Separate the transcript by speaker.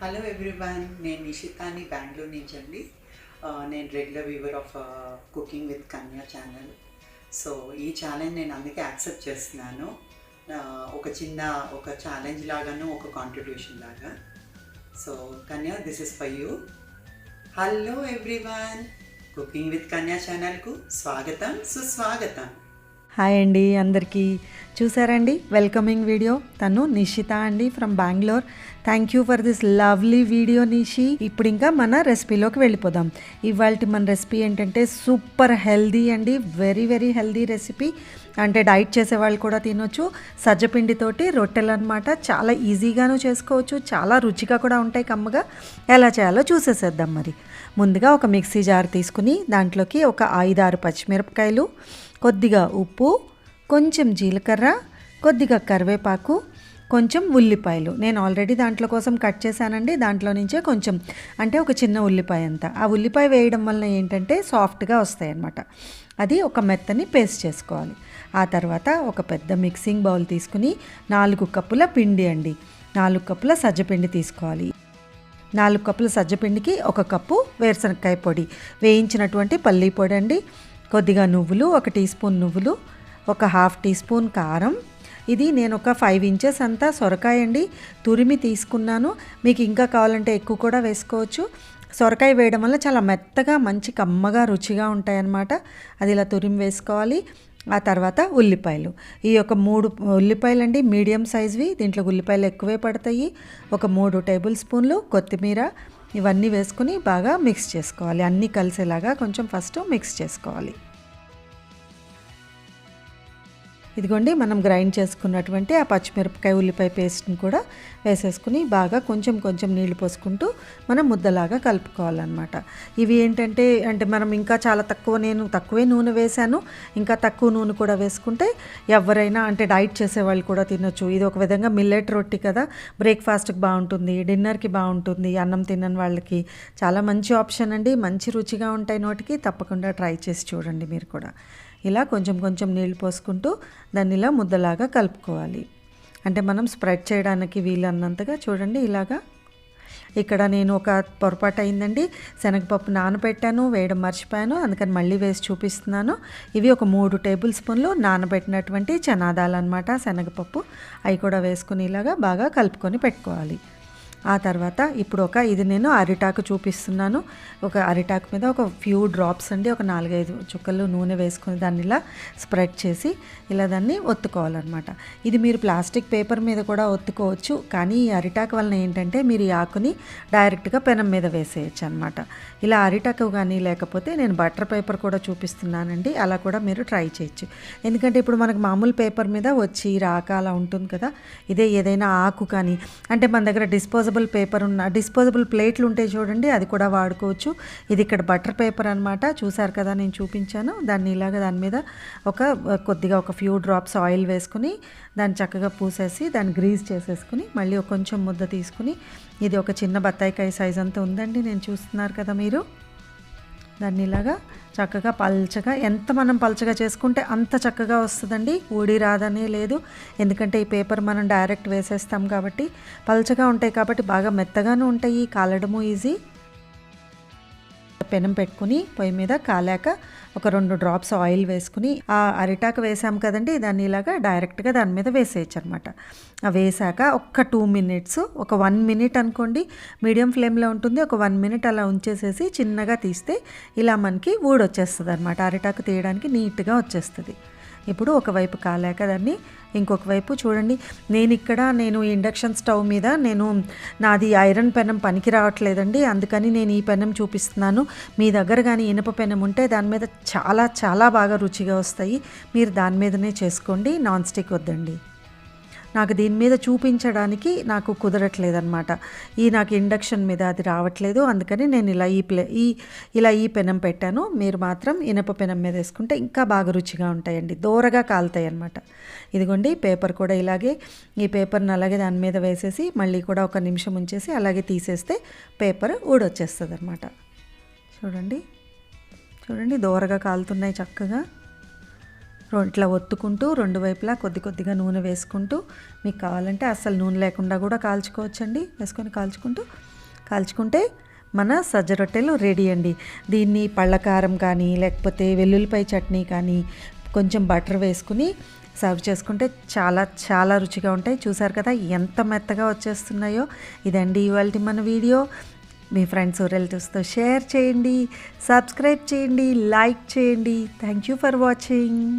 Speaker 1: Hello everyone, నేను నిషితాని బెంగళూరు నుంచి అండి. నేను regular viewer of cooking with Kanya channel. So ఈ ఛాలెంజ్ నేను అందుకే యాక్సెప్ట్ చేస్తున్నాను. ఒక ఛాలెంజ్ లాగాను, ఒక కాంట్రిబ్యూషన్ లాగా. So Kanya, this is for you. Hello everyone, cooking with కన్యా ఛానల్కు స్వాగతం, సుస్వాగతం.
Speaker 2: హాయ్ అండి అందరికీ. చూసారండి వెల్కమింగ్ వీడియో. తను నిషిత అండి from Bengaluru. Thank you for this lovely video Nishi. ఇప్పుడు ఇంకా మన రెసిపీలోకి వెళ్ళిపోదాం. ఇవాళ మన రెసిపీ ఏంటంటే సూపర్ హెల్దీ అండి, వెరీ వెరీ హెల్దీ రెసిపీ. అంటే డైట్ చేసే వాళ్ళు కూడా తినొచ్చు. సజ్జపిండితోటి రొట్టెలు అనమాట. చాలా ఈజీగాను చేసుకోవచ్చు, చాలా రుచిగా కూడా ఉంటాయి, కమ్మగా. ఎలా చేయాలో చూసేసేద్దాం. మరి ముందుగా ఒక మిక్సీ జార్ తీసుకుని దాంట్లోకి ఒక 5-6 పచ్చిమిరపకాయలు, కొద్దిగా ఉప్పు, కొంచెం జీలకర్ర, కొద్దిగా కరివేపాకు, కొంచెం ఉల్లిపాయలు. నేను ఆల్రెడీ దాంట్లో కోసం కట్ చేశానండి. దాంట్లో నుంచే కొంచెం, అంటే ఒక చిన్న ఉల్లిపాయ అంతా. ఆ ఉల్లిపాయ వేయడం వలన ఏంటంటే సాఫ్ట్గా వస్తాయి అన్నమాట. అది ఒక మెత్తని పేస్ట్ చేసుకోవాలి. ఆ తర్వాత ఒక పెద్ద మిక్సింగ్ బౌల్ తీసుకుని 4 కప్పుల పిండి అండి, 4 కప్పుల సజ్జపిండి తీసుకోవాలి. 4 కప్పుల సజ్జపిండికి 1 కప్పు వేరుశనగకాయ పొడి, వేయించినటువంటి పల్లీ పొడి అండి, కొద్దిగా నువ్వులు, 1 టీ స్పూన్ నువ్వులు, ఒక 1/2 టీ స్పూన్ కారం. ఇది నేను ఒక 5 ఇంచెస్ అంతా సొరకాయ అండి తురిమి తీసుకున్నాను. మీకు ఇంకా కావాలంటే ఎక్కువ కూడా వేసుకోవచ్చు. సొరకాయ వేయడం వల్ల చాలా మెత్తగా మంచి కమ్మగా రుచిగా ఉంటాయన్నమాట. అది ఇలా తురిమి వేసుకోవాలి. ఆ తర్వాత ఉల్లిపాయలు, ఈ ఒక 3 ఉల్లిపాయలు అండి, మీడియం సైజ్వి. దీంట్లో ఉల్లిపాయలు ఎక్కువే పడతాయి. ఒక 3 టేబుల్ స్పూన్లు కొత్తిమీర, ఇవన్నీ వేసుకుని బాగా మిక్స్ చేసుకోవాలి. అన్నీ కలిసేలాగా కొంచెం ఫస్ట్ మిక్స్ చేసుకోవాలి. ఇదిగోండి, మనం గ్రైండ్ చేసుకున్నటువంటి ఆ పచ్చిమిరపకాయ ఉల్లిపాయ పేస్ట్ని కూడా వేసేసుకుని బాగా కొంచెం కొంచెం నీళ్లు పోసుకుంటూ మనం ముద్దలాగా కలుపుకోవాలన్నమాట. ఇవి ఏంటంటే మనం ఇంకా చాలా నేను తక్కువే నూనె వేశాను. ఇంకా తక్కువ నూనె కూడా వేసుకుంటే ఎవరైనా డైట్ చేసేవాళ్ళు కూడా తినొచ్చు. ఇది ఒక విధంగా మిల్లెట్ రొట్టి కదా, బ్రేక్ఫాస్ట్కి బాగుంటుంది, డిన్నర్కి బాగుంటుంది, అన్నం తినని వాళ్ళకి చాలా మంచి ఆప్షన్ అండి. మంచి రుచిగా ఉంటాయి నోటికి. తప్పకుండా ట్రై చేసి చూడండి మీరు కూడా. ఇలా కొంచెం కొంచెం నీళ్ళు పోసుకుంటూ దాన్ని ఇలా ముద్దలాగా కలుపుకోవాలి. మనం స్ప్రెడ్ చేయడానికి వీలన్నంతగా చూడండి. ఇలాగా ఇక్కడ నేను ఒక పొరపాటు అయిందండి, శనగపప్పు నానబెట్టాను, వేయడం మర్చిపోయాను, అందుకని మళ్ళీ వేసి చూపిస్తున్నాను. ఇవి ఒక 3 టేబుల్ స్పూన్లు నానబెట్టినటువంటి చనాదాలు అనమాట, శనగపప్పు. అవి కూడా వేసుకుని ఇలాగా బాగా కలుపుకొని పెట్టుకోవాలి. ఆ తర్వాత ఇప్పుడు ఇది నేను అరిటాకు చూపిస్తున్నాను. ఒక అరిటాకు మీద ఒక ఫ్యూ డ్రాప్స్ అండి, ఒక 4-5 చుక్కలు నూనె వేసుకొని దాన్ని ఇలా స్ప్రెడ్ చేసి ఇలా దాన్ని ఒత్తుకోవాలన్నమాట. ఇది మీరు ప్లాస్టిక్ పేపర్ మీద కూడా ఒత్తుకోవచ్చు, కానీ ఈ అరిటాకు వలన ఏంటంటే మీరు ఈ ఆకుని డైరెక్ట్గా పెనం మీద వేసేయచ్చు అనమాట. ఇలా అరిటాకు కానీ లేకపోతే నేను బటర్ పేపర్ కూడా చూపిస్తున్నానండి, అలా కూడా మీరు ట్రై చేయొచ్చు. ఎందుకంటే ఇప్పుడు మనకు మామూలు పేపర్ మీద వచ్చి రాక అలా ఉంటుంది కదా. ఇదే ఏదైనా ఆకు కానీ మన దగ్గర డిస్పోజబుల్ ప్లేట్లు ఉంటాయి చూడండి, అది కూడా వాడుకోవచ్చు. ఇది ఇక్కడ బటర్ పేపర్ అనమాట, చూసారు కదా నేను చూపించాను. దాన్ని ఇలాగ దాని మీద కొద్దిగా ఒక ఫ్యూ డ్రాప్స్ ఆయిల్ వేసుకుని దాన్ని చక్కగా పూసేసి దాన్ని గ్రీజ్ చేసేసుకుని మళ్ళీ కొంచెం ముద్ద తీసుకుని, ఇది ఒక చిన్న బత్తాయికాయ సైజ్ అంతా ఉందండి, నేను చూస్తున్నారు కదా మీరు. దాన్ని ఇలాగా చక్కగా పల్చగా, ఎంత మనం పల్చగా చేసుకుంటే అంత చక్కగా వస్తుందండి, ఊడి రాదనే లేదు. ఎందుకంటే ఈ పేపర్ మనం డైరెక్ట్ వేసేస్తాం కాబట్టి పల్చగా ఉంటాయి, కాబట్టి బాగా మెత్తగాను ఉంటాయి, కాలడము ఈజీ. పెనం పెట్టుకుని పొయ్యి మీద కాలాక ఒక 2 డ్రాప్స్ ఆయిల్ వేసుకుని ఆ అరిటాకు వేసాం కదండి, దాన్ని ఇలాగా డైరెక్ట్గా దాని మీద వేసేయచ్చు అనమాట. వేసాక ఒక 2 మినిట్స్, ఒక 1 మినిట్ అనుకోండి, మీడియం ఫ్లేమ్లో ఉంటుంది. ఒక 1 మినిట్ అలా ఉంచేసేసి చిన్నగా తీస్తే ఇలా మనకి ఊడొచ్చేస్తుంది అనమాట. అరిటాకు తీయడానికి నీట్గా వచ్చేస్తుంది. ఇప్పుడు ఒకవైపు కాలాక దాన్ని ఇంకొక వైపు చూడండి. నేను ఇండక్షన్ స్టవ్ మీద నాది ఐరన్ పెనం పనికి రావట్లేదండి, అందుకని నేను ఈ పెనం చూపిస్తున్నాను. మీ దగ్గర కానీ ఇనుప పెనం ఉంటే దాని మీద చాలా చాలా బాగా రుచిగా వస్తాయి. మీరు దాని మీదనే చేసుకోండి, నాన్ స్టిక్ వద్దండి. నాకు దీని మీద చూపించడానికి నాకు కుదరట్లేదన్నమాట. నాకు ఇండక్షన్ మీద అది రావట్లేదు, అందుకని నేను ఇలా ఈ పెనం పెట్టాను. మీరు మాత్రం ఇనప పెనం మీద వేసుకుంటే ఇంకా బాగా రుచిగా ఉంటాయండి, దోరగా కాలుతాయి అన్నమాట. ఇదిగోండి, పేపర్ కూడా ఇలాగే ఈ పేపర్ని అలాగే దాని మీద వేసేసి మళ్ళీ కూడా 1 నిమిషం ఉంచేసి అలాగే తీసేస్తే పేపర్ ఊడొచ్చేస్తుంది అన్నమాట. చూడండి దోరగా కాలుతున్నాయి చక్కగా. ఇట్లా ఒత్తుకుంటూ రెండు వైపులా కొద్ది కొద్దిగా నూనె వేసుకుంటూ, మీకు కావాలంటే అస్సలు నూనె లేకుండా కూడా కాల్చుకోవచ్చండి. వేసుకొని కాల్చుకుంటే మన సజ్జ రొట్టెలు రెడీ అండి. దీన్ని పళ్ళకారం కానీ లేకపోతే వెల్లుల్లిపాయ చట్నీ కానీ కొంచెం బటర్ వేసుకుని సర్వ్ చేసుకుంటే చాలా చాలా రుచిగా ఉంటాయి. చూసారు కదా ఎంత మెత్తగా వచ్చేస్తున్నాయో. ఇదండి ఇవాల్టి మన వీడియో. మీ ఫ్రెండ్స్ రిలేటివ్స్తో షేర్ చేయండి, సబ్స్క్రైబ్ చేయండి, లైక్ చేయండి. Thank you for watching.